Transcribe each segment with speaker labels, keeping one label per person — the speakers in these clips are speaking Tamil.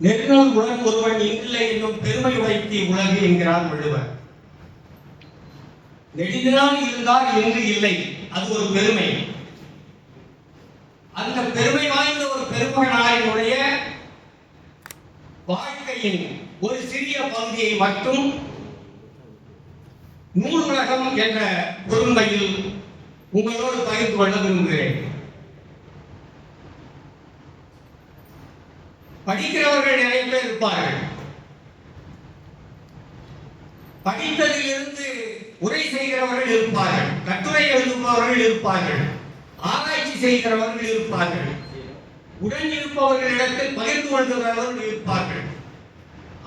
Speaker 1: நெருங்கல் உலகம் ஒருவன் இல்லை என்னும் பெருமை உடைத்தி உலகு என்கிறார் வள்ளுவர். நெடுநாள் இருந்தால் என்று இல்லை, அது ஒரு பெருமை. அந்த பெருமை வாய்ந்த ஒரு பெருமகனாரினுடைய வாழ்க்கையின் ஒரு சிறிய பகுதியை மட்டும் நூல் உலகம் என்ற பொருண்மையில் உங்களோடு பகிர்ந்து கொள்ள விரும்புகிறேன். படிக்கிறவர்கள் நிறைய பேர் இருப்பார்கள். படித்ததிலிருந்து உரை செய்கிறவர்கள் இருப்பார்கள், கட்டுரை எழுதுபவர்கள் இருப்பார்கள், ஆராய்ச்சி செய்கிறவர்கள் இருப்பார்கள், உடன் இருப்பவர்களிடத்தில் பகிர்ந்து கொள்கிறவர்கள் இருப்பார்கள்.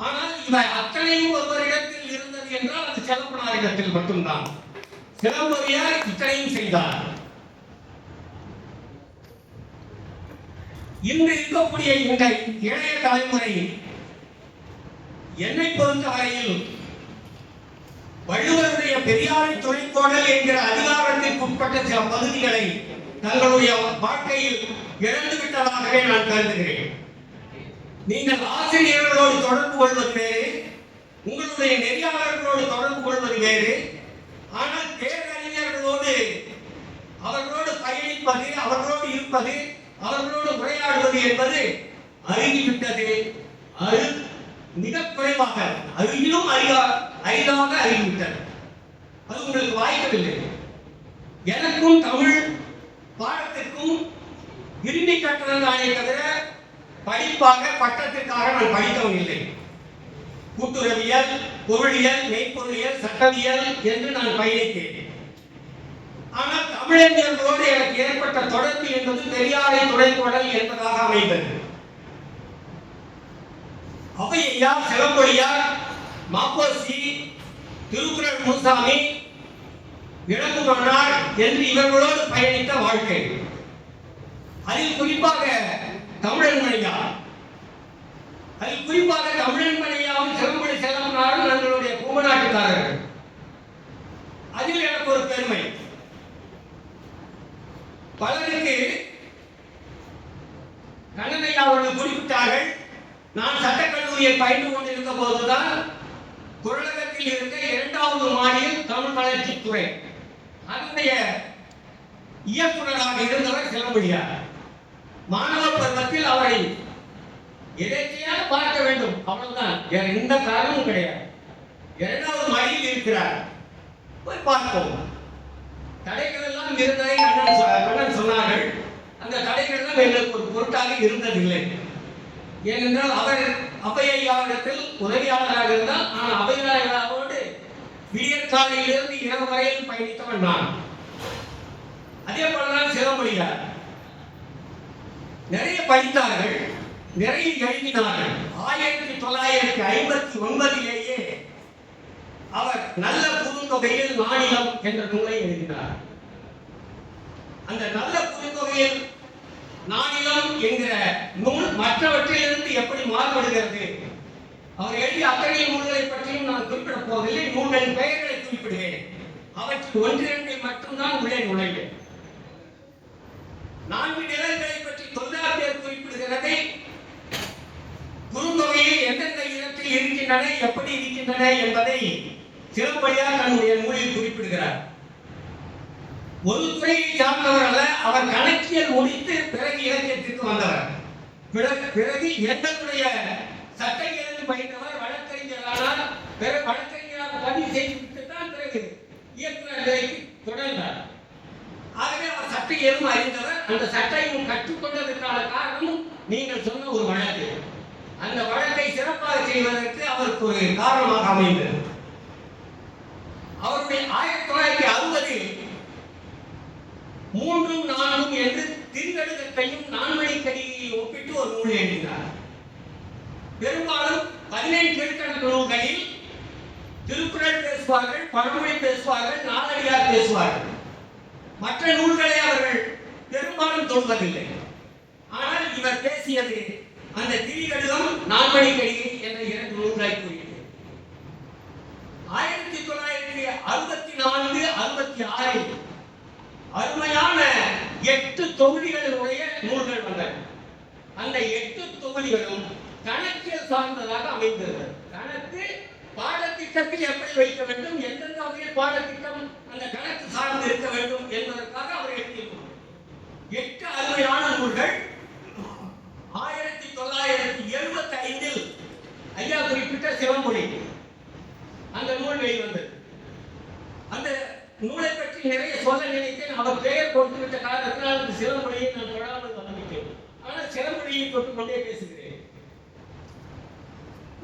Speaker 1: ஆனால் இவை அத்தனையும் ஒருவரிடத்தில் இருந்தது என்றால் அது சிலப்பனாரிடத்தில் மட்டும்தான். சிலம்பொழியார் இத்தனையும் செய்தார். இன்று இருக்கக்கூடிய இந்த இளைய தலைமுறை என்னை பொறுத்தவரையில் வள்ளுவருடைய பெரியாரை துணைக்கோடல் என்கிற அதிகாரத்திற்கு உட்பட்ட சில பகுதிகளை தங்களுடைய வாழ்க்கையில் இழந்துவிட்டதாகவே நான் கருதுகிறேன். நீங்கள் ஆசிரியர்களோடு தொடர்பு கொள்வது வேறு, உங்களுடைய நெறியாளர்களோடு தொடர்பு கொள்வது வேறு. ஆனால் பேரறிஞர்களோடு அவர்களோடு பயணிப்பது, அவர்களோடு இருப்பது, அவர்களோடு உரையாடுவது என்பது அருகிவிட்டது. அது மிக குறைவாக, அருகிலும் அரிதாக அறிவித்தது. அது உங்களுக்கு வாய்க்கவில்லை. எனக்கும் தமிழ் பாடத்திற்கும் விரும்பி கற்றதானே தவிர படிப்பாக பட்டத்திற்காக நான் படிக்கவும் இல்லை. கூட்டுறவியல், பொருளியல், மெய்ப்பொருளியல், சட்டவியல் என்று நான் பயணித்தேன். ஆனால் தமிழறிஞர்களோடு எனக்கு ஏற்பட்ட தொடர்பு என்பது பெரியாரை துணைக்கோடல் என்பதாக அமைந்தது. ஔவையார், சிலம்பொழியார், மாப்போசி, திருக்குறள் முனுசாமி, இளங்குமன்னார் என்று இவர்களோடு பயணித்த வாழ்க்கை. அதில் குறிப்பாக தமிழன்மணியார், தமிழன்மணியாவும் சிலம்பொழி செல்லமனாரும் நம்மளுடைய பூமநாட்டுக்காரர்கள். அதில் எனக்கு ஒரு பெருமை. பலருக்கு கண்ணனையா அவர்கள் குறிப்பிட்டார்கள், நான் சட்டக்கல்லூரியை பயின்று கொண்டிருந்த போதுதான் குரலகத்தில் இருக்க 2வது மாடியில் தமிழ் வளர்ச்சித்துறை அதனுடைய இயக்குநராக இருந்தவர் சிலம்பொழியார். மாணவ பருவத்தில் அவரை எதேச்சையாக பார்க்க வேண்டும், அவ்வளவுதான், எந்த காரணமும் கிடையாது. 2வது மாடியில் இருக்கிறார், போய் பார்ப்போம். தடைகள் எல்லாம் இருந்ததை கண்ணன் சொன்னார்கள். அந்த தடைகள் எல்லாம் எங்களுக்கு ஒரு பொருட்டாக இருந்ததில்லை. ஏனென்றால் அவர் ஔவையாரிடத்தில் உதவியாளராக இருந்தால், ஆனால் ஔவையாரோடு விடியற்காலையிலிருந்து இரவு வரையில் பயணித்தவன் நான். அதே போலதான் சிலம்பொழியார். நிறைய படித்தார்கள், நிறைய எழுதினார்கள். 1959 அவர் நல்ல குறுந்தொகையில் நாணிலம் என்ற நூலை எழுதினார். அந்த நல்ல குறுந்தொகையில் நாணிலம் என்கிற நூல் மற்றவற்றிலிருந்து எப்படி மாறுபடுகிறது? அவர் எழுதிய அத்தகைய நூல்களை பற்றியும் நான் குறிப்பிடப் போவதில்லை. நூல்களின் பெயர்களை குறிப்பிடுவேன். அவற்றில் 1-2 மட்டும்தான் உள்ளே நுழைவேன். 4 நிலங்களை பற்றி தொல்காப்பியர் குறிப்பிடுகிறதை குறுந்தொகையில் எந்தெந்த இடத்தில் இருக்கின்றன, எப்படி இருக்கின்றன என்பதை சிலம்பொழியார் தன்னுடைய நூலில் குறிப்பிடுகிறார். ஒரு துறையை சார்ந்தவர் அல்ல, அவர் கணக்கியல் முடித்து பிறகு இலக்கியத்திற்கு வந்தவர். பிறகு எங்களுடைய சட்ட இயல் பயின்றவர், வழக்கறிஞரானார். பிறகு வழக்கறிஞராக பதிவு செய்துவிட்டு தான் பிறகு இயக்குநர் நிலைக்கு தொடர்ந்தார். ஆகவே அவர் சட்ட இயலும் அறிந்தவர். அந்த சட்டையும் கற்றுக்கொண்டதற்கான காரணம் நீங்கள் சொன்ன ஒரு வழக்கு. அந்த வழக்கை சிறப்பாக செய்வதற்கு அவருக்கு ஒரு காரணமாக அமைந்தது. அவருடைய 1960 3 4 என்று திருக்கடுகத்தையும் நான்மணிக்கடியையும் ஒப்பிட்டு ஒரு நூல் எழுதினார். பெரும்பாலும் 18 கீழ்க்கணக்கு நூல்களில் திருக்குறள் பேசுவார்கள், பழமொழி பேசுவார்கள், நாலடியார் பேசுவார்கள். மற்ற நூல்களை அவர்கள் பெரும்பாலும் தொடுவதில்லை. ஆனால் இவர் பேசியது அந்த திரிகடுகம், நான்மணிக்கடிகை என்ற 2 நூல்களை குறித்து 1964-66 அருமையான 8 தொகுதிகளுடைய நூல்கள் வந்தன. அந்த 8 தொகுதிகளும் கணக்கியல் சார்ந்ததாக அமைந்திருந்தது. கணக்கு பாடத்திட்டத்தில் எப்படி வைக்க வேண்டும், எந்தெந்த வகையில் பாடத்திட்டம் அந்த கணக்கு சார்ந்து இருக்க வேண்டும் என்பதற்காக அவர் எழுதியிருக்கிறார். 8 அருமையான நூல்கள் 1975 ஐயா குறிப்பிட்ட சிவமொழி அந்த நூல் வெளிவந்தது. அந்த நூலை பற்றி நிறைய சொல்ல நினைத்தேன். அவர் பெயர் கொடுத்துவிட்ட காரணத்தினால் அந்த சிவமொழியை நான் தொடாமல் வந்துவிட்டேன். ஆனால் சிவமொழியை தொட்டுக்கொண்டே பேசுகிறேன்.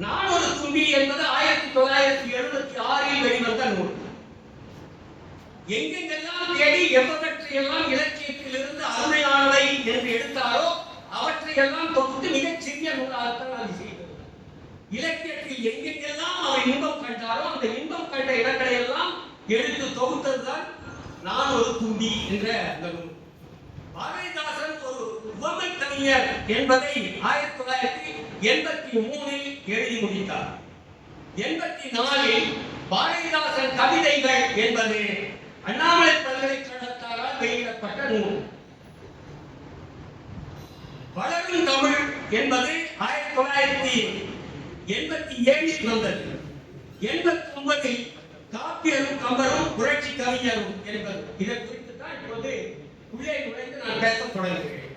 Speaker 1: நான் ஒரு தும்பி என்பது 1976 வெளிவந்த நூல். எங்கெங்கெல்லாம் தேடி எவ்வளவற்றையெல்லாம் இலக்கியத்திலிருந்து அருமையானவை என்று எடுத்தாரோ அவற்றையெல்லாம் தொகுத்து மிகச் சிறிய நூலாகத்தான் அது செய்தது. இலக்கியத்தில் எங்கெங்கெல்லாம் அவர் இன்பம் கண்டாரோ அந்த இன்பம் கண்ட இடங்களை எல்லாம் எடுத்து தொகுத்ததுதான் நான் ஒரு தும்பி என்ற அந்த நூல். பாரதிதாசன் ஒரு உவமை கவிஞர் என்பதை 1983 எழுதி முடித்தார். 84 பாரதிதாசன் கவிதைகள் என்பது அண்ணாமலை பல்கலைக்கழகத்தாரால் வெளியிடப்பட்ட நூல். வளரும் தமிழ் என்பது 1987 வந்தது. 89 காப்பியரும் கம்பரும் புரட்சி கவிஞரும் என்பது. இதை குறித்து தான் இப்போது உள்ளே நுழைந்து நான் பேச தொடங்குகிறேன்.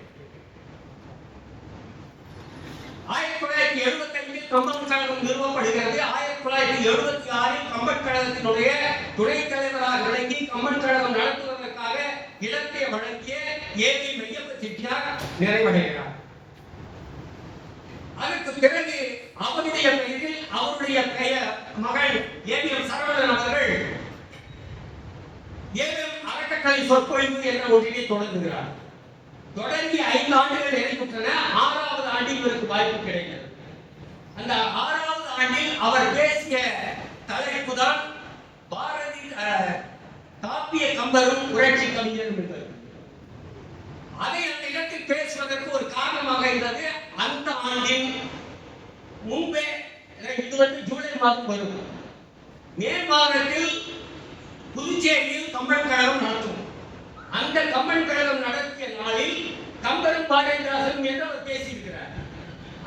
Speaker 1: 1975 கம்பன் கழகம் நிறுவப்படுகிறது. 1976 கம்பன் கழகத்தினுடைய துணைத் தலைவராக விளங்கி கம்பன் கழகம் நடத்துவதற்காக இலக்கிய வழங்கிய ஏவி மெய்யப்ப செட்டியார் நிறைவடைகிறார். அதற்கு பிறகு அவருடைய பெயரில் அவருடைய பெயர் மகன் ஏவிஎம் சரவணன் அவர்கள் ஏவிஎம் அறக்கட்டளை சொற்பொழிவு என்ற ஒன்றினை தொடங்குகிறார். தொடங்கி 5 ஆண்டுகள் நிறைவுற்றன. 6வது ஆண்டில் இவருக்கு வாய்ப்பு கிடைக்கிறது. அந்த 6வது ஆண்டில் அவர் பேசிய தலைப்பு தான் பாரதி காப்பிய கம்பரும் புரட்சி கவிஞரும் என்பது. அதை அந்த இடத்தில் பேசுவதற்கு ஒரு காரணமாக இருந்தது. அந்த ஆண்டின் முன்பே இது ஜூலை மாதம் வரும். மே மாதத்தில் புதுச்சேரியில் கம்பன் கழகம் நடத்தும். அந்த கம்பன் கழகம் நடத்திய நாளில் கம்பரும் பாரதிதாசனும் என்று அவர் பேசியிருக்கிறார்.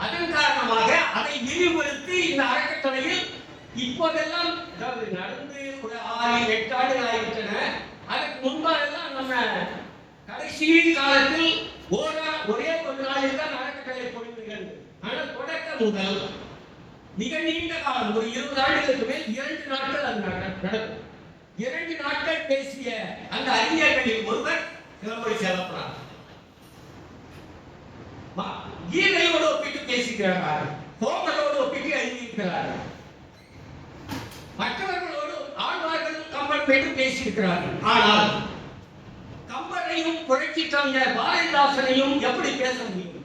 Speaker 1: அதன் காரணமாக அதை விரிவுபடுத்தி இந்த அறக்கட்டளையில் இப்போதெல்லாம் நடந்து ஒரு 6-8 ஆண்டுகள் ஆகிவிட்டன. அதற்கு முன்பாகலாம் நம்ம கடைசி காலத்தில் ஒரே ஒரு நாளில் தான் அறக்கட்டளை பொழிவுகள். ஆனால் தொடக்க முதல் மிக நீண்ட காலம் ஒரு 20 ஆண்டுகளுக்கு மேல் 2 நாட்கள் அது நடக்கும். 2 நாட்கள் பேசிய அந்த அறிஞர்களில் ஒருவர் சிவமொழி செல்லப்பனார். கீதையோடு ஒப்பிட்டு பேசுகிறார்கள், கோமலோடு ஒப்பிட்டு எழுதியிருக்கிறார்கள், மற்றவர்களோடு ஆழ்வார்களும் கம்பன் பேட்டு பேசியிருக்கிறார்கள். ஆனால் கம்பனையும் புரட்சி கவிஞர் பாரதிதாசனையும் எப்படி பேச முடியும்?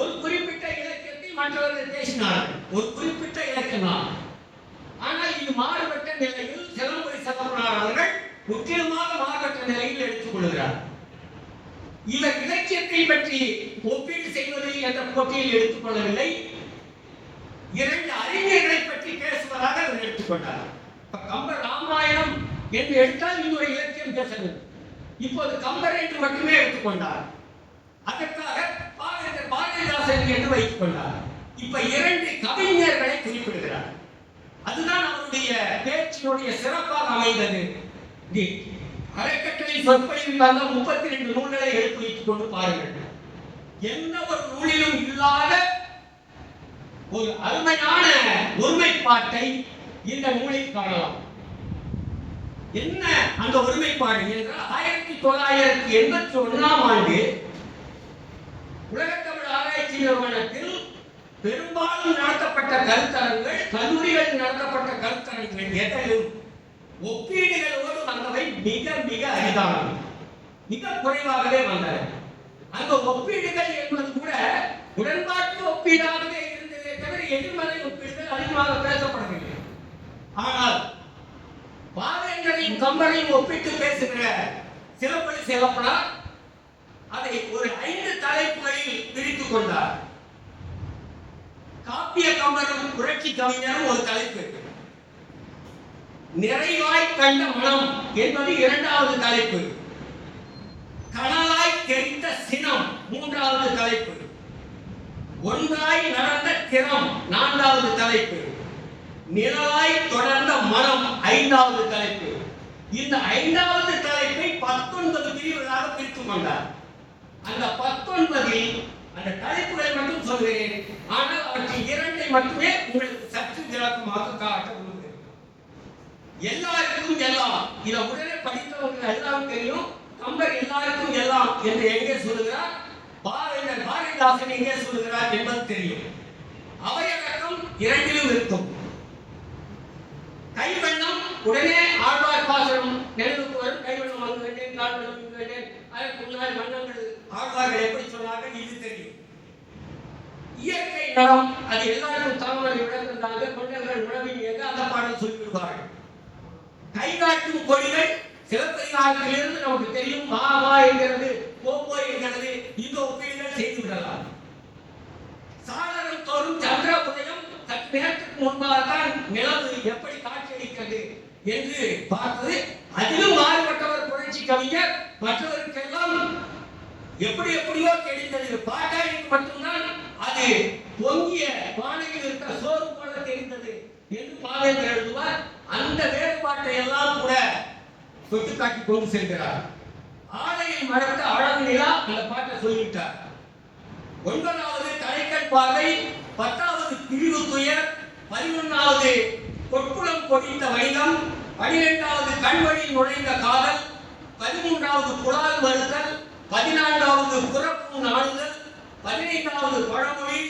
Speaker 1: ஒரு குறிப்பிட்ட இலக்கியத்தில் மற்றவர்கள் பேசினார்கள், ஒரு குறிப்பிட்ட இலக்கியம். ஆனால் இது மாறுபட்ட நிலையில் சிவமொழி செல்லப்பனார் அவர்கள் முக்கியமாக மாறுபட்ட நிலையில் எடுத்துக் கொள்கிறார். இவர் இலக்கியத்தை பற்றி ஒப்பீடு செய்வது என்ற போட்டியில் எடுத்துக் கொள்ளவில்லை. 2 அறிஞர்களை பற்றி பேசுவதாக அவர் எடுத்துக்கொண்டார். கம்ப ராமாயணம் என்று எடுத்தால் இன்னொரு இலக்கியம் பேச வேண்டும். இப்போது கம்பர் என்று மட்டுமே எடுத்துக்கொண்டார். அதற்காக பாரதிதாசன் என்று வைத்துக் கொண்டார். இப்ப 2 கவிஞர்களை குறிப்பிடுகிறார். அதுதான் அவருடைய பேச்சினுடைய சிறப்பாக அமைந்தது. அறக்கட்டளை சொற்பொழிவில் 32 நூல்களை எடுத்து வைத்துக் கொண்டு பாருங்கள். எந்த ஒரு நூலிலும் இல்லாத ஒரு அருமையான ஒருமைப்பாட்டை இந்த நூலில் காணலாம். என்ன அந்த ஒருமைப்பாடு என்றால் 1981 ஆண்டு உலகத்தமிழ் ஆராய்ச்சி நிறுவனத்தில் பெரும்பாலும் நடத்தப்பட்ட கருத்தரங்கள், கல்லூரிகளில் நடத்தப்பட்ட கருத்தரங்கள் எதையும் ஒப்பீடுகளோடு வந்தவை மிக மிக அரிதானவை, மிக குறைவாகவே வந்தன. அந்த ஒப்பீடுகள் என்பது கூட உடன்பாட்டு ஒப்பீடாகவே இருந்ததே தவிர எதிர்மறை ஒப்பீடுகள் அதிகமாக பேசப்படவில்லை. ஆனால் பாவேந்தரையும் கம்பரையும் ஒப்பிட்டு பேசுகிற சிவமொழி செல்லப்பனார் அதை ஒரு 5 தலைப்புகளில் பிரித்துக் கொண்டார். காப்பிய கம்பரும் புரட்சி கவிஞரும் ஒரு தலைப்பு, நிறைவாய் கண்ட மனம் என்பது 2வது தலைப்பு, கனலாய் தெரிந்த சினம் 3வது தலைப்பு, ஒன்றாய் நடந்த திறம் நான்காவது தலைப்பு, நிழலாய் தொடர்ந்த மனம் ஐந்தாவது தலைப்பு. இந்த ஐந்தாவது தலைப்பை 19 பிரிவுகளாக பிரித்துக் கொண்டார். அந்த 19இல் அந்த தலைப்புகளை மட்டும் சொல்கிறேன், ஆனால் அவற்றில் 2ஐ மட்டுமே உங்களுக்கு சற்று விளக்கமாக காட்ட விரும்புகிறேன். எல்லாருக்கும் எல்லாம், இதை உடனே படித்தவங்க எல்லாம் தெரியும். கம்பர் எல்லாருக்கும் எல்லாம் என்று எங்கே சொல்லுகிறார், பாரதிதாசன் எங்கே சொல்லுகிறார் என்பது தெரியும். அவையடக்கம் 2லும் இருக்கும். கைவண்ணம் உடனே ஆழ்வார் பாசனம் நினைவுக்கு வரும். கைவண்ணம் வந்து வேண்டேன், கால்வண்ணம் இங்கு வேண்டேன், அதற்கு முன்னாடி வண்ணங்கள் ஆழ்வார்கள் எப்படி சொன்னார்கள் இது தெரியும். இயற்கை நலம் அது எல்லாருக்கும் தாமரை விளக்குறாங்க. கொண்டர்கள் உணவின் எங்க அந்த பாடல் சொல்லிவிடுவார்கள். கை காட்டும் கொடிகள் சிவபெருமானிலிருந்து நமக்கு தெரியும். வா என்கிறது, போ என்கிறது. இந்த ஒப்பீடுகள் செய்து விடலாம். சாளரம் தோறும் சந்திர உதயம் சற்று நேரத்துக்கு முன்பாக தான் நிலவு எப்படி காட்சியளிக்கிறது என்று பார்த்து, அதிலும் மாறுபட்டவர் புரட்சி கவிஞர். மற்றவருக்கெல்லாம் எப்படியோ தெரிந்தது. பாட்டாளிக்கு மட்டும்தான் அது பொங்கிய பானையில் இருக்கிற சோறு போல தெரிந்தது என்று பாவேந்தர் எழுதுவார். அந்த வேறுபாட்டை எல்லாம் கூட தொட்டு காட்டி கொண்டு செல்கிறார். ஆலையில் மறந்த அழகு நிலா அந்த பாட்டை சொல்லிவிட்டார். 9வது தலைக்கல் பார்வை, 10வது பிரிவு துயர், 11வது பொற்குளம் கொடித்த வைகம், 12வது கண்வழியில் நுழைந்த காதல், 13வது புலால் வருதல், 14வது புறப்பும் நாடுதல், 15வது பழமொழி,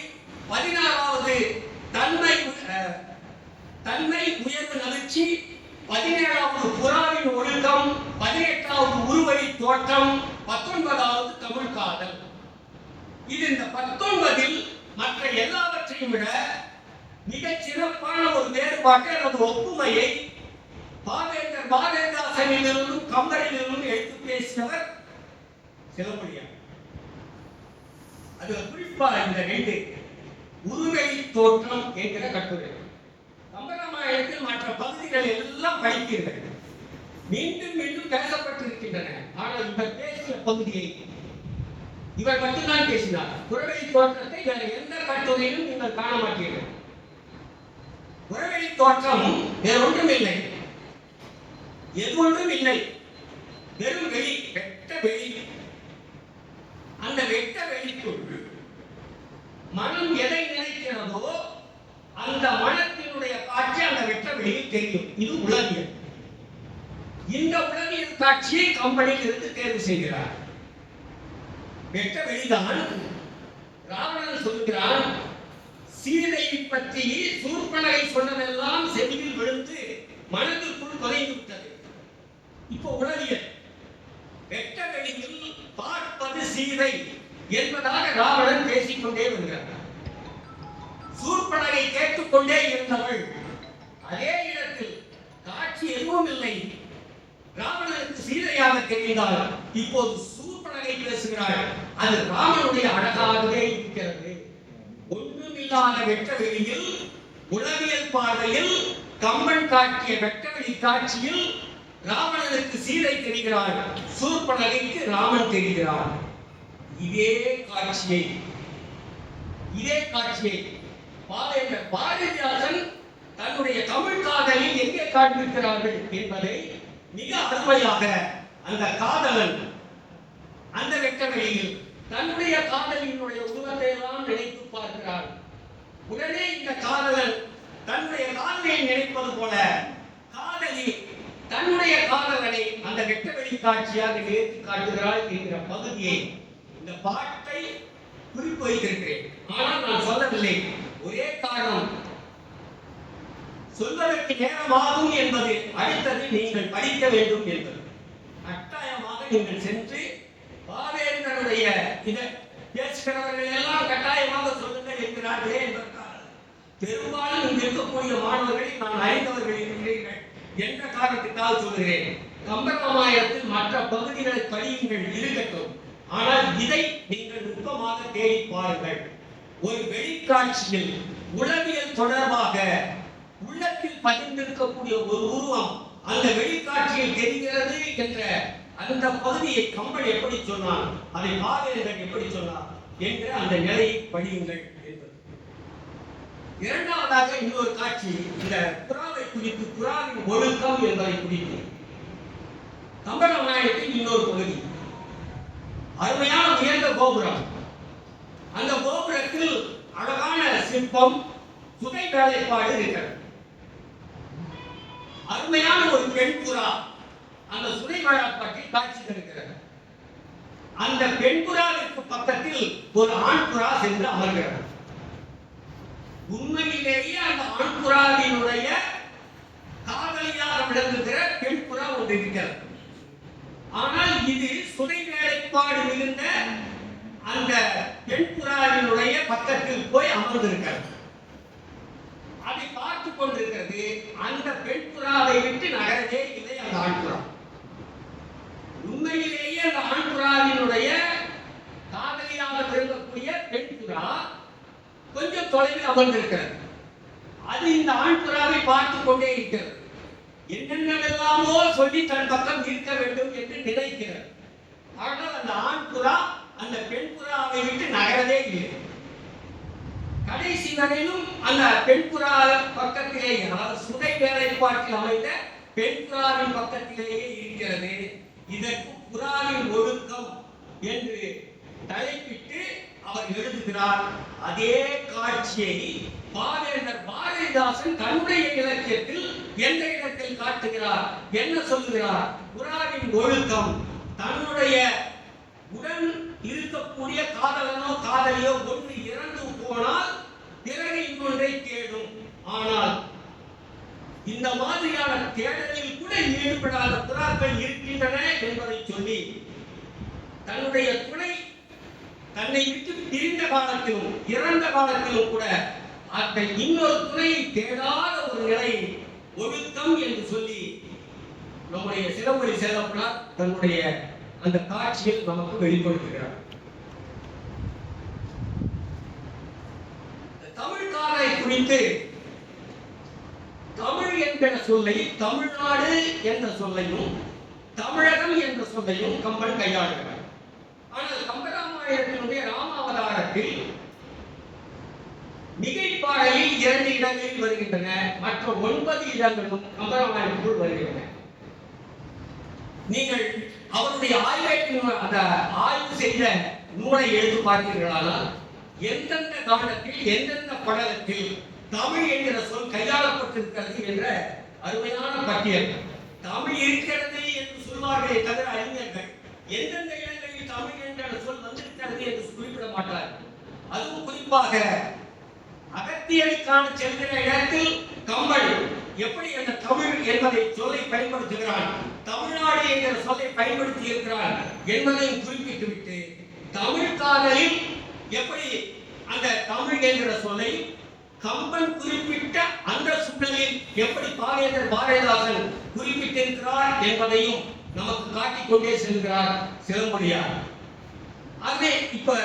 Speaker 1: 16வது தன்மை உயர்வு நகர்ச்சி, 17வது புறாவின் ஒழுக்கம், 18வது உருவழி தோற்றம், 19வது தமிழ் காதல். இது இந்த 19இல் மற்ற எல்லாவற்றையும் விட மிகச் சிறப்பான ஒரு வேறுபாட்டை அல்லது ஒப்புமையை பாரதிதாசனிலிருந்தும் கம்பரிலிருந்தும் எடுத்து பேசினவர் சிலப்பதிகாரம். அது குறிப்பா இந்த 2 உருவெளி தோற்றம் என்கிற கட்டுரை. கம்பராமாயணத்தில் மற்ற பகுதிகள் எல்லாம் படித்தீர்கள், மீண்டும் மீண்டும் பேசப்பட்டிருக்கின்றன. ஆனால் இவர் பேசிய பகுதியை இவர் மட்டும்தான் பேசினார். உறவெளி தோற்றத்தை வேற எந்த கட்டுரையிலும் நீங்கள் காண மாட்டீர்கள். உறவெளி தோற்றம் வேறொன்றும் இல்லை, எதுவொன்றும் இல்லை, வெறும் வெளி, வெட்ட வெளி. அந்த வெட்ட வெளிக்குள் மனம் எதை நினைக்கிறதோ அந்த மனத்தினுடைய காட்சி அந்த வெட்ட வெளியில் தெரியும். இது உளவியல். இந்த உளவியல் காட்சியை கம்பனில் இருந்து தேர்வு செய்கிறார். வெட்ட வெளிதான். ராவணன் சொல்கிறான், சீதையை பற்றி சூர்பனகை சொன்னதெல்லாம் செவியில் விழுந்து மனதிற்குள் தொலைந்து விட்டது. இப்போ உளவியல். வெட்ட வெளியில் பார்ப்பது சீதை என்பதாக ராவணன் பேசிக்கொண்டே வருகிறார். சூர்பனகை கேட்டுக்கொண்டே இருந்தவள் அதே இடத்தில் காட்சி எதுவும் இல்லை. ராவணனுக்கு சீதையாக தெரிந்தால் இப்போது சூர்பனகை பேசுகிறாள். அது ராமனுடைய அழகாகவே இருக்கிறது. ஒன்றுமில்லாத வெட்ட வெளியில் உளவியல் பார்வையில் கம்பன் காட்டிய வெட்ட வெளி காட்சியில் ராவணனுக்கு சீதை தெரிகிறாள், சூர்பனகைக்கு ராமன் தெரிகிறான். இதே காட்சியை பாரதிதாசன் தன்னுடைய தமிழ் காதலில் எங்கே காண்பிக்கிறார்கள் என்பதை மிக அருமையாக அந்த காதலன் அந்த வெட்ட வெளியில் தன்னுடைய காதலினுடைய உருவத்தை எல்லாம் நினைத்து பார்க்கிறார். உடனே இந்த காதலன் தன்னுடைய காதலை நினைப்பது போல காதலி தன்னுடைய காதலனை அந்த வெட்ட வெளி காட்சியாக நிறுத்தி காட்டுகிறாள் என்கிற பகுதியை இந்த பாட்டை குறிப்பு வைத்திருக்கிறேன். ஆனால் நான் சொல்லவில்லை. ஒரே காரணம், சொல்வதற்கு நேரமாகும் என்பது அடுத்தது நீங்கள் படிக்க வேண்டும் என்பது. கட்டாயமாக நீங்கள் சென்று பாவேந்தருடைய இதை பேசுகிறவர்கள் எல்லாம் கட்டாயமாக சொல்லுங்கள் என்கிறார்களே என்பதற்காக பெரும்பாலும் இங்கு இருக்கக்கூடிய மாணவர்களை நான் அறிந்தவர்கள் இருக்கிறீர்கள் என்ற காரணத்துக்காக சொல்கிறேன். கம்பராமாயணத்தில் மற்ற பகுதிகளை படியுங்கள், இருக்கட்டும். ஆனால் இதை நீங்கள் நுட்பமாக தேடி பாருங்கள். ஒரு வெளிக்காட்சியில் உளவியல் தொடர்பாக உள்ளத்தில் பதிந்திருக்கக்கூடிய ஒரு உருவம் அந்த வெளிக்காட்சியில் தெரிகிறது என்ற அந்த பகுதியை கம்பன் எப்படி சொன்னார், அதை பாவேந்தர் எப்படி சொன்னார் என்ற அந்த நிலையை படியுங்கள். இரண்டாவதாக இன்னொரு காட்சி இந்த புறாவை குறித்து, புறாவின் ஒழுக்கம் என்பதை குறித்து கம்பராமாயணத்தில் இன்னொரு பகுதி. அருமையான உயர்ந்த கோபுரம். அந்த கோபுரத்தில் அழகான சிற்பம், சுதை வேலைப்பாடு இருக்கிறது. அருமையான ஒரு பெண் புறா அந்த சுதை வேலைப்பாட்டில் காட்சி தருகிறது. அந்த பெண் புறாவிற்கு பக்கத்தில் ஒரு ஆண் புறா சென்று அமர்கிறது. உண்மையிலேயே அந்த ஆண் புறாவினுடைய காதலியாக விளங்குகிற பெண் புறா ஒன்று இருக்கிறது. ஆனால் இது சுதை வேலைப்பாடு மிகுந்த அந்த பெண் புறாவினுடைய பக்கத்தில் போய் அமர்ந்திருக்கிறது. அதை பார்த்துக் கொண்டிருக்கிறது. அந்த பெண் புறாவை விட்டு நகரவே இல்லை அந்த ஆண் புறா. உண்மையிலேயே அந்த ஆண் புறாவினுடைய காதலியாக விளங்கக்கூடிய பெண் புறா கொஞ்சம் தொலைவில் அமர்ந்திருக்கிறது. அது இந்த ஆண் புறாவை பார்த்துக் கொண்டே இருக்கிறது. என்னென்னவெல்லாமோ சொல்லி தன் பக்கம் இருக்க வேண்டும் என்று நினைக்கிறது. ஆனால் அந்த ஆண் புறா அந்த பெண் புறாவை விட்டு நகரவே இல்லை. கடைசி வரையிலும் அந்த பெண் புறா பக்கத்திலேயே, அதாவது சுதை வேலைப்பாட்டில் அமைந்த பெண் புறாவின் பக்கத்திலேயே இருக்கிறது. இதற்கு புறாவின் ஒழுக்கம் என்று தலைப்பிட்டு அவர் எழுதுகிறார். அதே காட்சியை பாவேந்தர் பாரதிதாசன் தன்னுடைய இலக்கியத்தில் எந்த இடத்தில் காட்டுகிறார்? என்ன சொல்லுகிறார்? புறாவின் ஒழுக்கம் தன்னுடைய உடன் இருக்கக்கூடிய காதலனோ காதலியோ ஒன்று இறந்து போனால் பிறகு இன்னொன்றை தேடும். ஆனால் இந்த மாதிரியான தேடலில் கூட ஈடுபடாத புறாக்கள் இருக்கின்றன என்பதை சொல்லி தன்னுடைய துணை தன்னை விட்டு பிரிந்த காலத்திலும் இறந்த காலத்திலும் கூட அந்த இன்னொரு துணையை தேடாத ஒரு நிலை ஒழுக்கம் என்று சொல்லி நம்முடைய சிலம்பொலி செல்லப்பனார் தன்னுடைய அந்த காட்சியில் நமக்கு வெளிப்படுத்துகிறார். தமிழ் காதலை குறித்து தமிழ் என்கிற சொல்லை, தமிழ்நாடு என்ற சொல்லையும் தமிழகம் என்ற சொல்லையும் கம்பன் கையாளுகிறார். ஆனால் கம்பராமாயணத்தினுடைய ராமாவதாரத்தில் மிகைப்பாடலில் 2 இடங்களில் வருகின்றன. மற்ற 9 இடங்களும் கம்பராமாயணத்திற்குள் வருகின்றன. நீங்கள் அவருடைய ஆய்வு செய்த நூலை எடுத்து பார்த்தீர்களானால் எந்தெந்த காலத்தில் எந்தெந்த படலத்தில் தமிழ் என்கிற சொல் கையாளப்பட்டிருக்கிறது என்ற அருமையான பட்டியல். தமிழ் இருக்கிறது என்று சொல்வார்களே தவிர அறிஞர்கள் எந்தெந்த இடங்களில் தமிழ் என்ற சொல் வந்திருக்கிறது என்று குறிப்பிட மாட்டார்கள். அதுவும் குறிப்பாக அகத்தியரை காண செல்கிற இடத்தில் கம்பன் எப்படி அந்த தமிழ் என்பதை சொல்லை பயன்படுத்துகிறான், தமிழ்நாடு என்கிற சொல்லை பயன்படுத்தி இருக்கிறான் என்பதையும் குறிப்பிட்டுவிட்டு தமிழ் காதலில் எப்படி அந்த தமிழ் என்கிற சொல்லை கம்பன் குறிப்பிட்ட அந்த சூழலில் எப்படி பாவேந்தர் பாரதிதாசன் குறிப்பிட்டிருக்கிறார் என்பதையும் நமக்கு காட்டிக்கொண்டே செல்கிறார் சிலம்பொலியார். ஆகவே இப்ப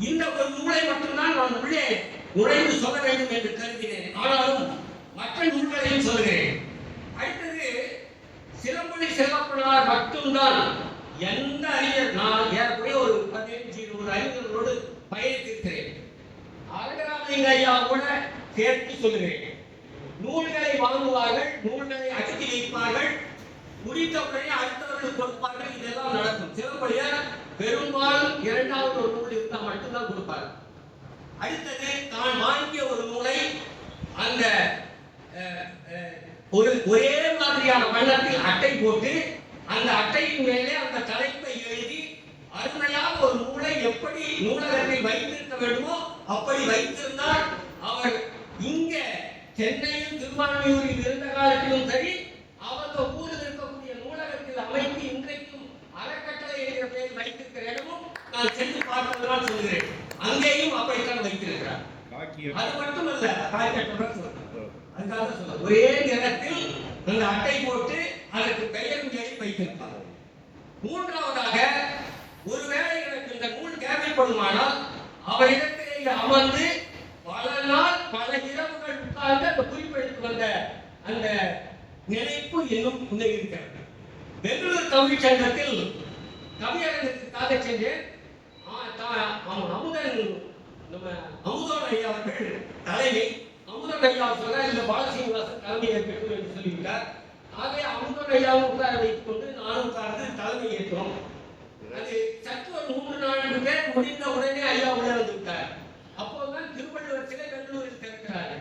Speaker 1: இந்த ஒரு நூலை மட்டும்தான் நான் உள்ளே நுழைந்து சொல்ல வேண்டும் என்று கருதினேன். ஆனாலும் மற்ற நூல்களையும் சொல்கிறேன். அடுத்தது சிலம்பொலி செல்லப்பனார் மட்டும்தான் எந்த அறிஞர், நான் ஏறக்குறைய ஒரு 15-20 அறிஞர்களோடு பயணித்திருக்கிறேன். அழகராமலிங்க ஐயா கூட சேர்த்து சொல்லுகிறேன். நூல்களை வாங்குவார்கள், நூல்களை அடுக்கி வைப்பார்கள், முடித்த உடனே அடுத்தவர்கள் கொடுப்பார்கள். இதெல்லாம் நடக்கும். சிலம்பொலியார் பெரும்பாலும் 2வது ஒரு நூல் இருந்தால் மட்டும்தான் கொடுப்பார். அடுத்தது தான் வாங்கிய ஒரு நூலை அந்த ஒரே மாதிரியான வண்ணத்தில் அட்டை போட்டு அந்த அட்டையின் மேலே அந்த தலைப்பை எழுதி அருமையாக ஒரு நூலை எப்படி நூலகத்தில் வைத்திருக்க வேண்டுமோ அப்படி வைத்திருந்தால் அவர் இங்க சென்னையில் திருவான்மியூரில் இருந்த காலத்திலும் சரி, அவங்க ஊரில் இருக்கக்கூடிய நூலகத்தில் அமைத்து இன்றைக்கும் அறக்கட்டளை என்கிற பெயரில் வைத்திருக்கிற இடமும் நான் சென்று பார்த்ததுதான் சொல்கிறேன். அங்கேயும் அப்படித்தான் வைத்திருக்கிறார். அது மட்டுமல்ல, அதுக்காக சொல்ல ஒரே நேரத்தில் அந்த அட்டை போட்டு அதற்கு பெயரும் எழுதி வைத்திருப்பார். மூன்றாவதாக, ஒருவேளை எனக்கு இந்த நூல் தேவைப்படுமானால் அவரிடத்திலே அமர்ந்து பல நாள் பல இரவுகள் உட்கார்ந்து அந்த குறிப்பெடுத்து வந்த அந்த நினைப்பு இன்னும் முன்னே இருக்கிறது. பெங்களூர் தமிழ் சங்கத்தில் கவியரங்கத்திற்காக சென்றேன். அமுதன் நம்ம அமுதன் ஐயா அவர்கள் தலைமை. அமுதன் ஐயா சொன்ன இந்த பாலசீனிவாசன் தலைமை ஏற்கட்டும் என்று சொல்லிவிட்டார். ஆகவே அமுதன் ஐயாவும் உட்கார வைத்துக் கொண்டு நானும் உட்கார்ந்து தலைமை ஏற்றோம். அது சற்று ஒரு 3-4 பேர் முடிந்த உடனே ஐயா உள்ள வந்து விட்டார். அப்போதுதான் திருவள்ளுவர் சிலை கல்லூரியில் திறக்கிறார்கள்.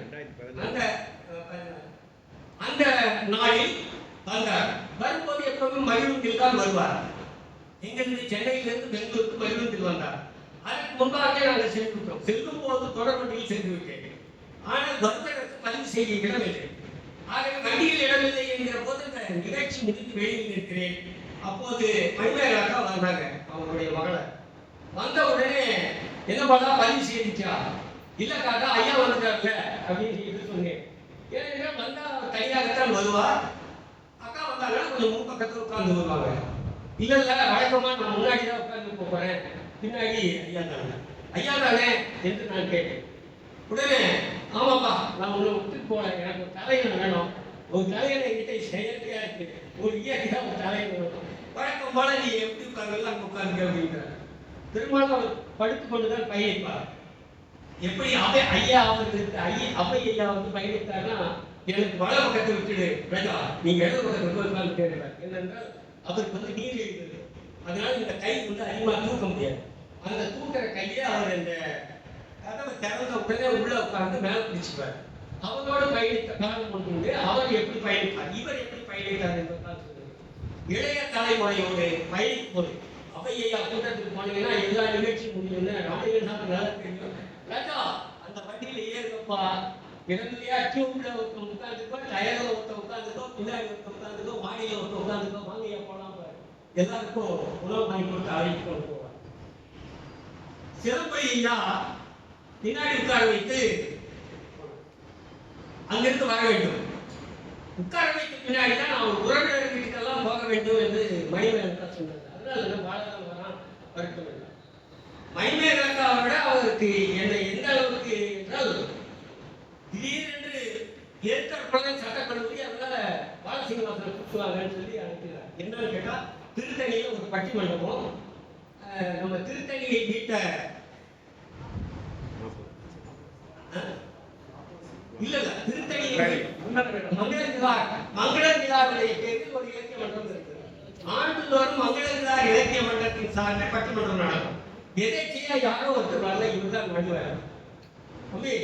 Speaker 1: அந்த நாளில் வந்தார். வரும்போது எப்பவுமே மகிழ்ச்சியில் தான் வருவார். இங்கிருந்து சென்னையிலிருந்து பெங்களூருக்கு மகிழ்ச்சியில் வந்தார். அதற்கு முன்பாக நாங்கள் சென்றுவிட்டோம். செல்லும் போது தொடர்வண்டியில் சென்று விட்டேன். ஆனால் வருவதற்கு பதிவு செய்ய இடமில்லை. ஆகவே வண்டியில் இடமில்லை என்கிற போது இந்த நிகழ்ச்சி முடிந்து வெளியில் இருக்கிறேன். அப்போது மணிமேகலாக்கா வந்தாங்க, அவங்களுடைய மகளை. வந்த உடனே என்ன பண்ணா பதிவு செய்திச்சா? இல்ல காக்கா ஐயா வந்துட்டார்ல அப்படின்னு சொன்னேன். ஏன்னா வந்தா தனியாகத்தான் வருவா. அக்கா வந்தாங்கன்னா கொஞ்சம் முன்பக்கத்தில் உட்கார்ந்து வருவாங்க. இல்ல இல்ல வழக்கமா நான் முன்னாடி தான் உட்கார்ந்து போறேன், பின்னாடி ஐயா தானே ஐயா தானே என்று நான் கேட்டேன். உடனே ஆமாப்பா நான் உன்னை விட்டு போறேன், எனக்கு ஒரு தலையணை வேணும். ஒரு தலையணை கிட்ட செயற்கையா இருக்கு, ஒரு இயற்கையா ஒரு தலையணை வேணும். வழக்கம் போல நீ எப்படி உட்கார்ந்து அங்க உட்கார்ந்து அப்படின்றார். பெரும்பாலும் அவர் படுத்துக் கொண்டுதான் பயணிப்பார். எப்படி ஐயா அவர்களுக்கு அவை ஐயா வந்து பயணித்தார்னா, எனக்கு வட பக்கத்தை விட்டுடு ராஜா, நீங்க இடது பக்கத்தை உட்கார்ந்து கேட்கிறார். என்னென்றால் அவருக்கு வந்து நீர் எழுதுது, அதனால இந்த கை வந்து அதிகமா தூக்க முடியாது. அந்த தூக்குற கையை அவர் இந்த கதவை திறந்த உடனே உள்ள உட்கார்ந்து மேல பிடிச்சுப்பார். அவரோடு பயணித்த காலம் கொண்டு அவர் எப்படி பயணிப்பார், இவர் எப்படி பயணித்தார் என்பதுதான் சொல்லுது. இளைய தலைமுறையோடு பயணிக்கும் போது அவையா கூட்டத்துக்கு போனீங்கன்னா எல்லா நிகழ்ச்சியும் முடியும்னு ராமலிங்க நல்லா தெரியும். ராஜா அந்த வண்டியில ஏறுங்கப்பா, இடத்துலயா டியூப்ல ஒருத்தன் உட்காந்துக்கோ, டயர்ல ஒருத்தன் உட்காந்துக்கோ, பின்னாடி ஒருத்தன் உட்காந்துக்கோ, மாடியில ஒருத்தன் உட்காந்துக்கோ, வாங்கியா போலாம். எல்லாருக்கும் உணவு வாங்கி கொடுத்து அழைத்து கொண்டு போவார். சிறப்பையா பின்னாடி உட்கார வைத்து அங்கிருந்து வர வேண்டும். உட்கார வைத்து பின்னாடி தான் நான் உறவினர் வீட்டுக்கெல்லாம் போக வேண்டும் என்று மணிமேகலா சொன்னார். அதனால வாழதான் வரான் வருத்தம் இல்லை. மணிமேகலா விட அவருக்கு என்னை எந்த அளவுக்கு என்றால், திடீரென்று ஏற்கனவே சட்டக்கல்லூரி, அதனால பாலசீனிவாசனை கூப்பிடுவாங்கன்னு சொல்லி அனுப்பினார். என்னன்னு கேட்டா, திருத்தணியில் ஒரு பட்டி மண்டபம், நம்ம திருத்தணியை மீட்ட இல்ல திருத்தணி மங்களகிழாருடைய பேரில் ஒரு இலக்கிய மன்றம் இருக்கு. ஆண்டுதோறும் மங்களகிழார் இலக்கிய மன்றத்தின் சார்பில் பட்டிமன்றம் நடக்கும். எதேச்சியா யாரோ ஒருத்தர் வரல, இவர்தான் நடுவார். தம்பி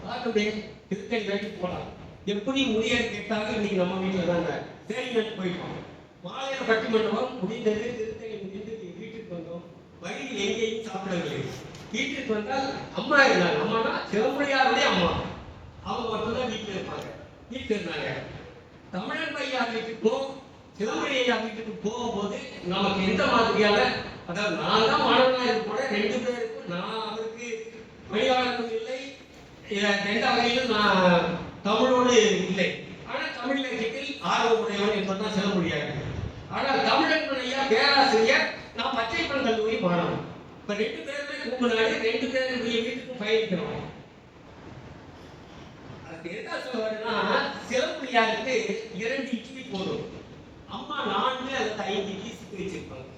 Speaker 1: பார்க்கவே திருத்தணி வேலைக்கு போகலாம், எப்படி முடியாது கேட்டாலும் இன்னைக்கு நம்ம வீட்டில் தாங்க சரிங்க போயிட்டோம். மாலையில பட்டிமன்றம் முடிந்தது, திருத்தணி முடிந்தது, வீட்டுக்கு வந்தோம். வழியில் எங்கேயும் சாப்பிடவில்லை. வீட்டுக்கு வந்தால் அம்மா இருந்தாங்க. அம்மானா சிவமொழியாருடைய அம்மா, அவங்க மட்டும்தான் வீட்டில் இருப்பாங்க. வீட்டில் இருந்தாங்க. தமிழன் ஐயா வீட்டுக்கும் சிவமொழி ஐயா வீட்டுக்கு போகும்போது நமக்கு எந்த மாதிரியான, அதாவது நான் தான் மாணவனாக இருக்க கூட 2 பேருக்கும் நான் அவருக்கு பணியாளரும் இல்லை, எந்த வகையிலும் நான் தமிழோடு இல்லை. ஆனால் தமிழ் இலக்கியத்தில் ஆர்வமுடையவன் என்பதுதான் சிவமொழியாக. ஆனால் தமிழன் ஐயா பேராசிரியர், நான் பச்சைப்பன் கல்லூரி மாணவன். இப்ப 2 பேருமே கூப்பிடாது, 2 பேருடைய வீட்டுக்கும் பயணிக்கிறோம். அதுக்கு என்ன சொல்லுவாருன்னா, சிவமொழியாருக்கு 2 இட்லி போதும், அம்மா 4 அல்லது 5 இட்லி சுத்தி வச்சிருப்பாங்க.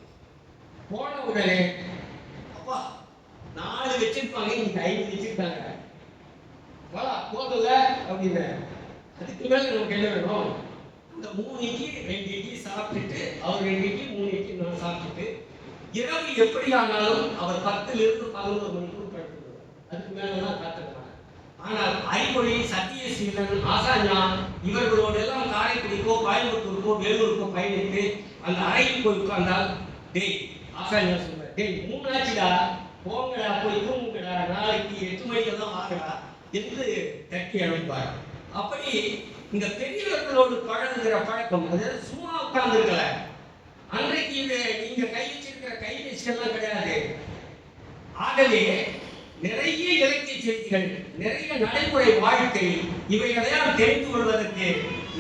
Speaker 1: போன உடனே அப்பா 4 வச்சிருப்பாங்க, இன்னைக்கு 5 வச்சிருக்காங்க, வா போதுல அப்படின்னு. அதுக்கு மேல நமக்கு என்ன வேணும்? அந்த 3 இட்லி 2 இட்லி சாப்பிட்டுட்டு, அவர் 2 இட்லி 3 இட்லி நான் சாப்பிட்டுட்டு, இரவு எப்படி ஆனாலும் அவர் 10லிருந்து 11 மணிக்குள் படுத்துடுவார். அதுக்கு மேலாம் காத்துக்கிறாங்க. ஆனால் அறிமொழி, சத்தியசீலன், ஆசாஞா இவர்களோடு எல்லாம் காரைக்குடிக்கோ கோயம்புத்தூருக்கோ வேலூருக்கோ பயணித்து அந்த அறையில் போய் உட்கார்ந்தால், டேய் ஆசாஞா சொல்ற, டேய் 3 ஆச்சுடா, போங்கடா போய் தூங்குங்கடா, நாளைக்கு 8 மணிக்கெல்லாம் வாங்கடா என்று தட்டி அழைப்பார். அப்படி இந்த பெரியவர்களோடு பழகுகிற பழக்கம், அதாவது சும்மா உட்கார்ந்து இருக்கல. அன்றைக்கு நீங்க கை வச்சிருக்கிற கைபேசியெல்லாம் கிடையாது. ஆகவே நிறைய இலக்கிய செய்திகள், நிறைய நடைமுறை வாழ்க்கை, இவைகளையெல்லாம் தெரிந்து கொள்வதற்கு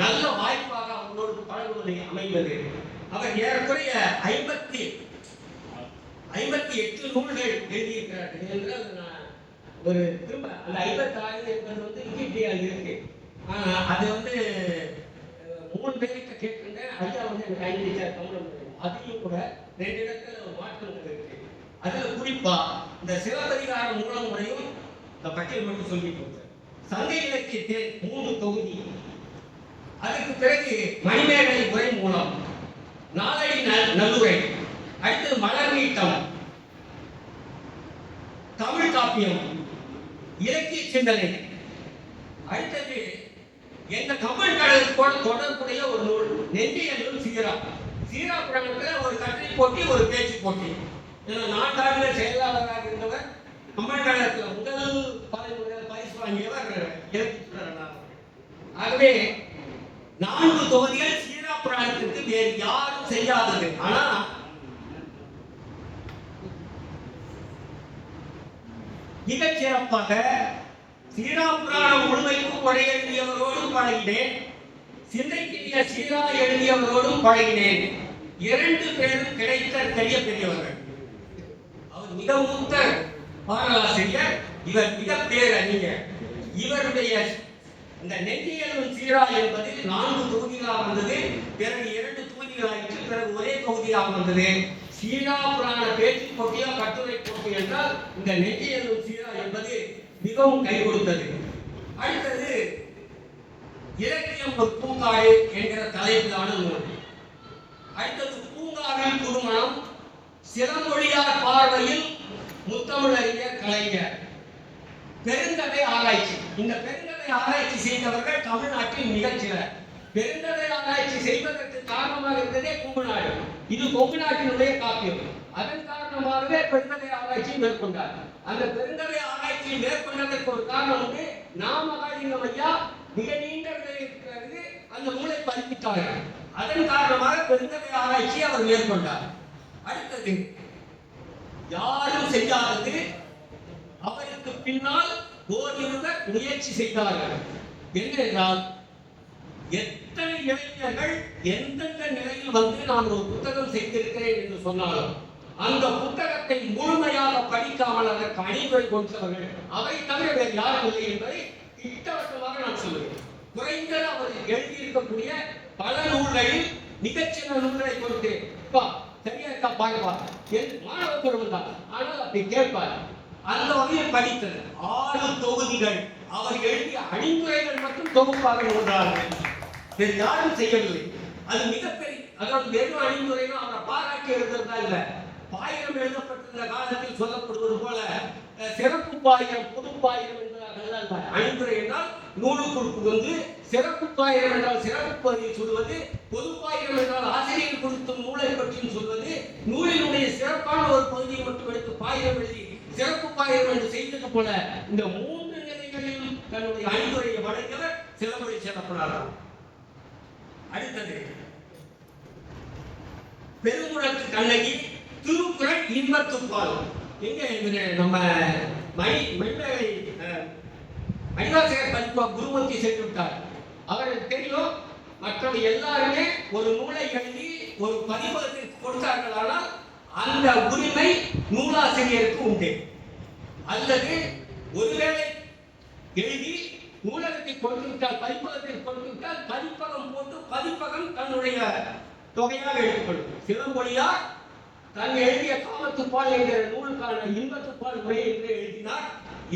Speaker 1: நல்ல வாய்ப்பாக அவர்களோடு பழகுவதை அமைவது. அவர் ஏறக்குறைய 58 நூல்கள் எழுதியிருக்கிறார்கள் என்றால், ஒரு திரும்ப அந்த 56 என்பது வந்து விக்கிபீடியாவில் இருக்கு. அது வந்து 3 பேர்கிட்ட கேட்டிருந்தேன். ஐயா வந்து எனக்கு 5 தமிழ், அதையும் கூட 2 இடத்துல மாற்றங்கள் இருக்கு. அதுல குறிப்பா இந்த சிலப்பதிகார மூலமுறையும் இந்த பட்டியல் மட்டும் சொல்லி கொடுத்தார். சங்க இலக்கியத்தில் 3 தொகுதி, அதுக்கு பிறகு மணிமேகலை உரை மூலம், நாலடி நல்லுரை, அடுத்து மலர் நீட்டம், தமிழ் காப்பியம், இலக்கிய சிந்தனை, அடுத்தது எந்த தமிழ் கடலுக்கோட தொடர்புடைய ஒரு நூல் நெஞ்சியல் சீரா. சீரா புராணத்தில் ஒரு கட்டுரை போட்டி, ஒரு பேச்சு போட்டி. நாட்டாளுநர் செயலாளராக இருந்தவர், தமிழ் கடலத்தில் முதல் பரிசு வாங்கியவர் இலக்கிய. ஆகவே 4 தொகுதிகள் சீரா புராணத்திற்கு வேறு யாரும் செய்யாதது. ஆனா மிகச் சிறப்பாக சீரா புராணம் முழுமைக்கும் உரை எழுதியவரோடும் பழகினேன், சிந்தைக்கிய சீரா எழுதியவரோடும் பழகினேன். 2 பேரும் கிடைத்த பெரிய பெரியவர்கள். அவர் மிக மூத்த பாடலாசிரியர், இவர் மிக பேரறிஞர். இவருடைய இந்த நெஞ்சியலும் சீரா என்பதில் 4 தொகுதிகளாக வந்தது, பிறகு 2 தொகுதிகளாயிற்று, பிறகு ஒரே தொகுதியாக வந்தது. சீரா புராண பேச்சு போட்டியா கட்டுரை போட்டி என்றால் இந்த நெஞ்சியலும் சீரா என்பது மிகவும் கை கொடுத்தது. அடுத்தது இலக்கியம் ஒரு பூங்காடு என்கிற தலைப்பிலான நூல். அடுத்தது பூங்காவில் குறுமணம், சிலமொழியார் பார்வையில் முத்தமிழறிஞர் கலைஞர், பெருங்கதை ஆராய்ச்சி. இந்த பெருங்கதை ஆராய்ச்சி செய்தவர்கள் தமிழ்நாட்டில் மிகச்சிலர். பெருங்கதை ஆராய்ச்சி செய்வதற்கு காரணமாக இருந்ததே கொங்கு நாடு. இது கொங்கு நாட்டினுடைய காப்பியம். அதன் காரணமாகவே பெருங்கதை ஆராய்ச்சியை மேற்கொண்டார். அந்த பெருங்கதை ஆராய்ச்சியை மேற்கொண்டதற்கு ஒரு காரணம் உண்டு. நாமகாலிங்கம் ஐயா மிக நீண்ட பிறகு அந்த நூலை பதிப்பித்தார்கள். அதன் காரணமாக பெருங்கதை ஆராய்ச்சி அவர் மேற்கொண்டார். அடுத்தது யாரும் செய்யாதது, அவருக்கு பின்னால் ஓரிருவர் முயற்சி செய்தார்கள். என்னென்றால், எத்தனை இளைஞர்கள் எந்தெந்த நிலையில் வந்து நான் ஒரு புத்தகம் செய்திருக்கிறேன் என்று சொன்னாலும் அந்த புத்தகத்தை முழுமையாக படிக்காமல் அதற்கு அணிவரை கொடுத்தவர்கள் அவை தவிர வேறு யாரும் இல்லை என்பதை திட்டவட்டமாக நான் சொல்லுவேன். குறைந்தது அவர்கள் எழுதியிருக்கக்கூடிய பல நூல்களில் மிகச்சின்ன நூல்களை கொடுத்து சரியா இருக்கா பாருப்பா என் மாணவ குழுவம் தான், ஆனால் அப்படி கேட்பார். அந்த வகையில் படித்தது 6 தொகுதிகள். அவர் எழுதிய அணிந்துரைகள் மட்டும் தொகுப்பாக நூல்றார்கள், வேறு யாரும் செய்யவில்லை. அது மிகப்பெரிய, அதாவது வெறும் அணிந்துரைகள் அவரை பாராட்டி எழுதுறதா இல்லை. பாயிரம் எழுதப்பட்டிருந்த காலத்தில் சொல்லப்படுவது போல சிறப்பு பாயிரம் பொது பாயிரம் என்பதாக அணிந்துரை என்றால் நூலுக்குள் புகுந்து, சிறப்பு பாயிரம் என்றால் சிறப்பு பகுதியை சொல்வது, பொது பாயிரம் என்றால் ஆசிரியர் கொடுத்த நூலை பற்றியும் சொல்வது, நூலினுடைய சிறப்பான ஒரு பகுதியை மட்டும் எடுத்து பாயிரம் எழுதி சிறப்பு பாயிரம் என்று செய்தது போல இந்த 3 நிலைகளிலும் தன்னுடைய அணிந்துரையை வழங்கியவர் சிலம்பொழி செல்லப்பனார். அடுத்தது பெருங்குளத்து கண்ணகி, திருக்குறள் இன்பத்துப்பால். எங்க நம்ம மணிவாசகர் பதிப்பா குருமூர்த்தி சென்று விட்டார். அவருக்கு தெரியும், மற்றவங்க எல்லாருமே ஒரு நூலை எழுதி ஒரு பதிப்பகத்திற்கு கொடுத்தார்கள், ஆனால் அந்த உரிமை நூலாசிரியருக்கு உண்டு. அல்லது ஒருவேளை எழுதி நூலகத்தை கொடுத்துவிட்டால், பதிப்பகத்தில் கொடுத்துவிட்டால் பதிப்பகம் போட்டு பதிப்பகம் தன்னுடைய தொகையாக எடுத்துக்கொள்ளும். சிலம்பொழியார் தன் எழுதிய காமத்துப்பால் என்கிற நூலுக்கான இன்பத்துப்பால் உரை என்று எழுதினார்.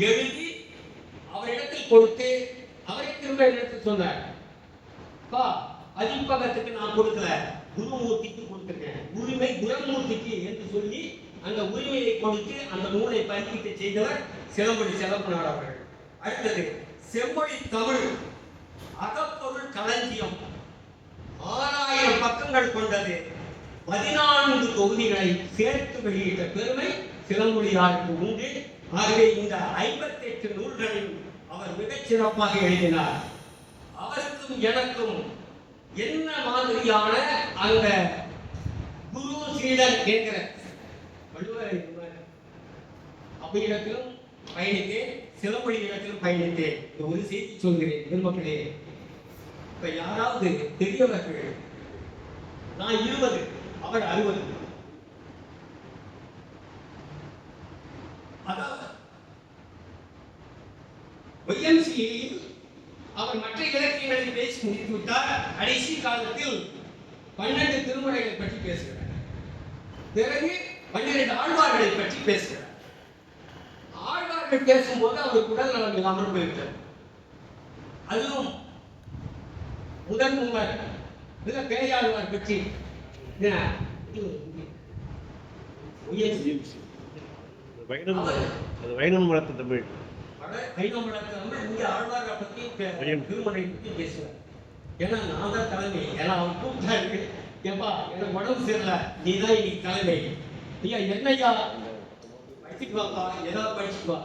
Speaker 1: எழுதி அவரிடத்தில் கொடுத்து அவரை திரும்ப எடுத்து சொன்னார், பதிப்பகத்துக்கு நான் கொடுக்கல, குருமூர்த்திக்கு கொடுத்திருக்கேன், உரிமை குருமூர்த்திக்கு என்று சொல்லி அந்த உரிமையை கொடுத்து அந்த நூலை பதிப்பிக்க செய்தவர் சிலம்பொழி செல்லப்பனார் அவர்கள். அடுத்தது செம்மொழி தமிழ் அகப்பொருள் களஞ்சியம், 6000 பக்கங்கள் கொண்டது, 14 தொகுதிகளை சேர்த்து வெளியிட்ட பெருமை சிலம்பொழியாருக்கு உண்டு. ஆகவே இந்த 58 நூல்களையும் அவர் மிகச் சிறப்பாக எழுதினார். அவருக்கும் எனக்கும் என்ன மாதிரியான அந்த குரு சீடன் என்கிற வள்ளுவரை அவ்விடத்திலும் பயணித்தேன், சிலம்பொழி இடத்திலும் பயணித்தேன். ஒரு செய்தி சொல்கிறேன் பெருமக்களே. இப்ப யாராவது பெரியவர்கள், நான் 20, அவர் 60, அதாவது ஒய்எம்சியில் அவர் மற்ற இலக்கியங்களை பேசி முடித்துவிட்டார். கடைசி காலத்தில் 12 திருமுறைகளை பற்றி பேசுகிறார். பிறகு 12 ஆழ்வார்களை பற்றி பேசுகிறார். ஆழ்வார்கள் பேசும்போது அவருக்கு உடல் நலம் இல்லாமல் போயிருக்கிறது. அதுவும் முதல் முன்னர் பேயாழ்வார் பற்றி
Speaker 2: வைணவ மலர்த்த தமிழ்
Speaker 1: இங்கே ஆழ்வாரை பற்றி திருமணை பற்றி பேசுவார். ஏன்னா நான் தான் தலைமை. ஏன்னா அவன் கூப்பிட்டாரு, ஏப்பா எனக்கு உடம்பு சரியில்லை, நீ தான் இன்னைக்கு தலைமை. ஐயா என்னையா படிச்சுட்டு வாப்பா, ஏதாவது படிச்சுட்டு வா.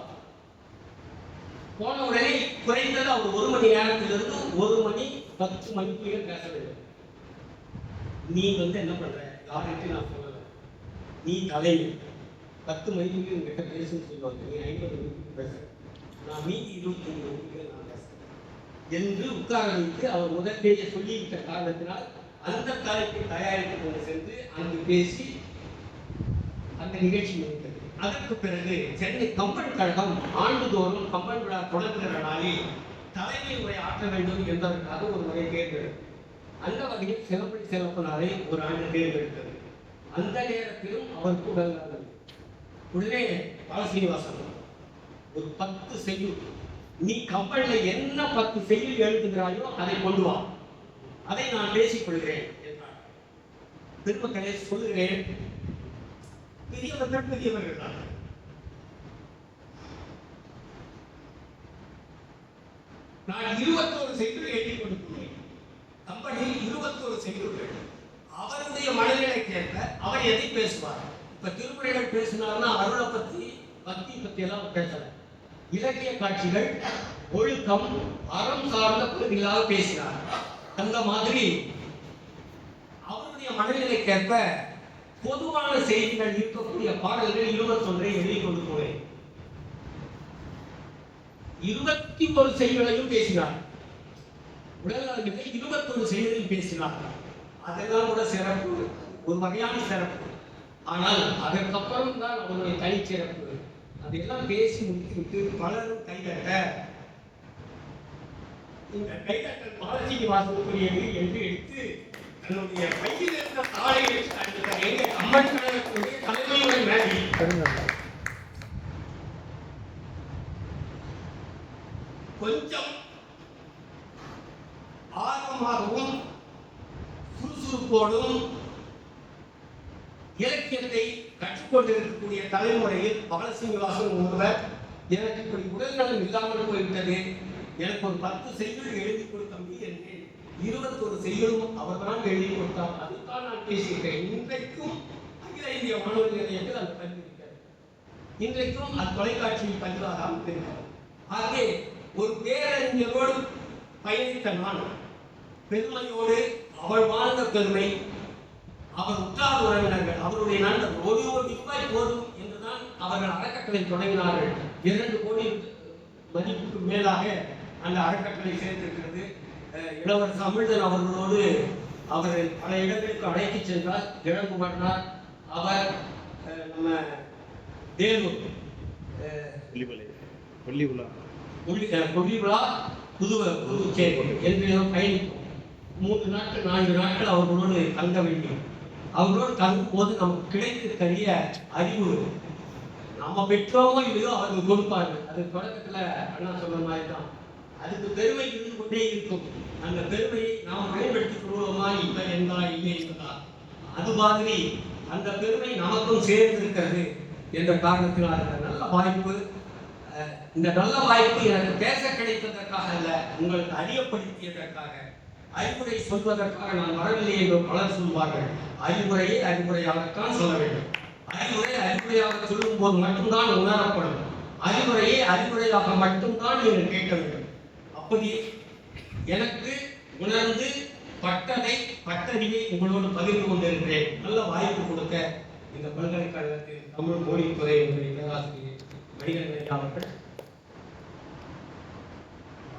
Speaker 1: போன உடனே குறைந்தது அவர் 1 மணி நேரத்திலிருந்து 1 மணி 10 மணிக்குள்ளே பேச வேண்டும். நீ என்ன பண்ற, யாருக்கு நான் சொல்லலை, நீ தலைமை 10 மணிக்கு உங்ககிட்ட பேசுன்னு சொல்லுவாங்க. நீ 50 மணிக்கு பேச, நான் மீதி 25 மணிக்கு நான் பேசுறேன் என்று உட்கார வைத்து அவர் முதல்லேயே சொல்லிவிட்ட காரணத்தினால் அந்த தலைப்பை தயாரித்து கொண்டு சென்று அங்கு பேசி அந்த நிகழ்ச்சி முடித்தது. அதற்கு பிறகு சென்னை கம்பன் கழகம் ஆண்டுதோறும் கம்பன் விழா தொடங்குகிற நாளில் தலைமை உரை ஆற்ற வேண்டும் என்பதற்காக ஒரு முறை தேர்ந்தெடுத்தது. அந்த வகையில் சிலப்படி சிறப்பினாரை ஒரு ஆண்டு தேர்ந்தெடுத்தது. அந்த நேரத்திலும் அவருக்கு உடல் உடனே பாலசீனிவாசன் ஒரு 10 செய்யுள், நீ கம்பன்ல என்ன 10 செய்யுள் எழுதுகிறாயோ அதை கொண்டு வா, அதை நான் பேசிக் கொள்கிறேன் என்றார். பெருமக்களே சொல்லுகிறேன், பெரியவர்கள் தான். நான் 21 செய்யுள் எழுதி கொடுக்கிறேன். கம்பனில் 21 செய்யுள்கள். அவருடைய மனநிலைக்கேற்ப அவர் எதை பேசுவார். இப்ப திருமுறைகள் பேசினார்னா அருளை பத்தி பக்தி பத்தி எல்லாம் பேசல. இலக்கிய காட்சிகள், ஒழுக்கம், அறம் சார்ந்த பகுதிகளாக பேசினார். அந்த மாதிரி அவருடைய மனநிலைக்கேற்ப பொதுவான செய்திகள் இருக்கக்கூடிய பாடல்கள் 21 எழுதி கொடுக்கிறேன். 21 செய்திகளையும் பேசினார். உடல்நலங்களை 21 செய்திகளையும் பேசினார். அதெல்லாம் கூட சிறப்பு, ஒரு வகையான சிறப்பு. ஆனால் அதற்கப்புறம் தான் அவருடைய தனிச்சிறப்பு. அதெல்லாம் பேசி முடித்துவிட்டு பலரும் கைதட்ட, இந்த கைதட்டல் பாலசீனிவாசனுக்குரியது என்று எடுத்து தன்னுடைய கையில் இருந்த தாளை எங்க கம்பன் கழகத்தினுடைய தலைமையுடைய மேலே கொஞ்சம் ஆர்வமாகவும் சுறுசுறுப்போடும் இலக்கியத்தை கற்றுக்கொண்டிருக்கக்கூடிய தலைமுறையில் பாலசீனிவாசன் ஒருவர், எனக்கு இப்படி உடல்நலம் இல்லாமல் போய்விட்டது, எனக்கு ஒரு 10 செய்யுள் எழுதி கொடுத்தம்பி என்று 21 செய்யுளும் அவர்தான் எழுதி கொடுத்தார். அதுதான் நான் பேசியிருக்கிறேன். இன்றைக்கும் அகில இந்திய வானொலி நிலையத்தில் அது பதிவிருக்கிறது. இன்றைக்கும் அது தொலைக்காட்சியில் பதிவாகாமல் இருக்கிறது. ஆகவே ஒரு பேரறிஞரோடு பயணித்த நான் பெருமையோடு அவள் வாழ்ந்த பெருமை, அவர் உற்றார் உறவினர்கள், அவருடைய நண்பர் 1 கோடி ரூபாய் போதும் என்றுதான் அவர்கள் அறக்கட்டளை தொடங்கினார்கள். 2 கோடி மதிப்புக்கு மேலாக அந்த அறக்கட்டளை சேர்த்திருக்கிறது. இளவரசர் அமிழ்தன் அவர்களோடு அவர் பல இடங்களுக்கு அழைத்து சென்றார். இளங்குமரனார், அவர் நம்ம தேவூர் கொல்லிவிழா புதுச்சேரி என்று பயணிப்போம். 3 நாட்கள் 4 நாட்கள் அவர்களோடு தங்க வேண்டும். அவர்களோடு தங்கும் போது நமக்கு கிடைக்கக்கூடிய அறிவு நம்ம பெற்றோமோ இல்லையோ அவர்கள் கொடுப்பார்கள். அது தொடக்கத்தில் அண்ணா சொல்ற மாதிரி தான். அதுக்கு பெருமை இருந்து கொண்டே இருக்கும். அந்த பெருமையை நாம் பயன்படுத்திக் கொள்வோமா இல்லை என்றால் இல்லை என்பதா, அது மாதிரி அந்த பெருமை நமக்கும் சேர்ந்திருக்கிறது என்ற காரணத்தினால் அந்த நல்ல வாய்ப்பு, இந்த நல்ல வாய்ப்பு எனக்கு பேச கிடைத்ததற்காக அல்ல, உங்களுக்கு அறியப்படுத்தியதற்காக, அறிவுரை சொல்வதற்காக நான் வரவில்லை என்று பலர் சொல்வார்கள். அறிவுரையை அறிவுரையாகத்தான் சொல்ல வேண்டும். அறிவுரை அறிவுரையாக சொல்லும் போது மட்டும்தான் உணரப்படும். அறிவுரையை அறிவுரையாக மட்டும்தான் நீங்கள் கேட்க வேண்டும். அப்படி எனக்கு உணர்ந்து பட்டறிவை உங்களோடு பகிர்ந்து கொண்டிருக்கிறேன். நல்ல வாய்ப்பு கொடுக்க இந்த பல்கலைக்கழகத்தில் தமிழ் மொழித்துறை பேராசிரியர் மணிகண்டன் அவர்கள்,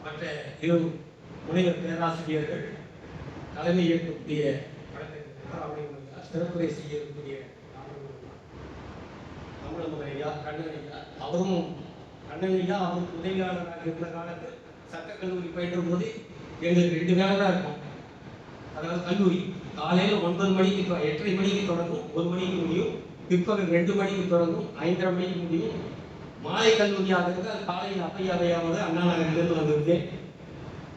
Speaker 1: மற்ற 2 முனைவர் பேராசிரியர்கள், தலைமை ஏற்கக்கூடிய சிறப்புரை செய்யக்கூடிய தமிழமையா கண்ணனையா, அவரும் கண்ணனையா அவருக்கு உதவியாளராக இருந்த காலத்தில் சட்டக்கல்லூரி பயின்ற போது எங்களுக்கு 2 வேலை தான் இருக்கும். அதாவது கல்லூரி காலையில் 9 மணிக்கு 8:30 மணிக்கு தொடங்கும், 1 மணிக்கு முடியும். பிற்பகல் 2 மணிக்கு தொடங்கும், 5:30 மணிக்கு முடியும். மாலை கல்லூரியாக இருந்தால் காலையில் அப்பையாவையாவது அண்ணா நகரிலிருந்து வந்திருந்தேன்.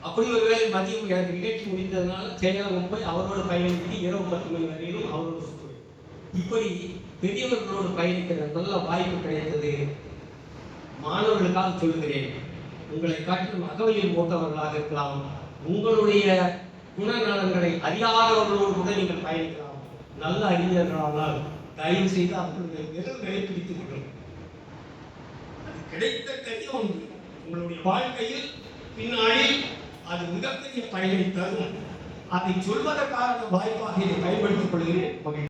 Speaker 1: அப்படி ஒரு வேளை மதியம் எனக்கு நிகழ்ச்சி முடிந்ததுனால சேலம் போய் அவரோடு பயணித்து இரவு 10 மணி வரையிலும் அவரோடு சுற்றுவேன். இப்படி பெரியவர்களோடு பயணிக்கிற நல்ல வாய்ப்பு கிடைத்தது. மாணவர்களுக்காக சொல்லுகிறேன், உங்களை காட்டிலும் அகவையில் மூத்தவர்களாக இருக்கலாம், உங்களுடைய குணநலன்களை அறியாதவர்களோடு கூட நீங்கள் பயணிக்கலாம். நல்ல அறிஞர்களானால் தயவு செய்து அவர்களுடைய விரல்களை பிடித்துக் கொள்ளுங்கள். அது கிடைத்த கரிய ஒன்று. உங்களுடைய வாழ்க்கையில் பின்னாளில் அது மிகப்பெரிய பயனை தரும். அதை சொல்வதற்கான வாய்ப்பாக இதை பயன்படுத்திக் கொள்கிறேன்.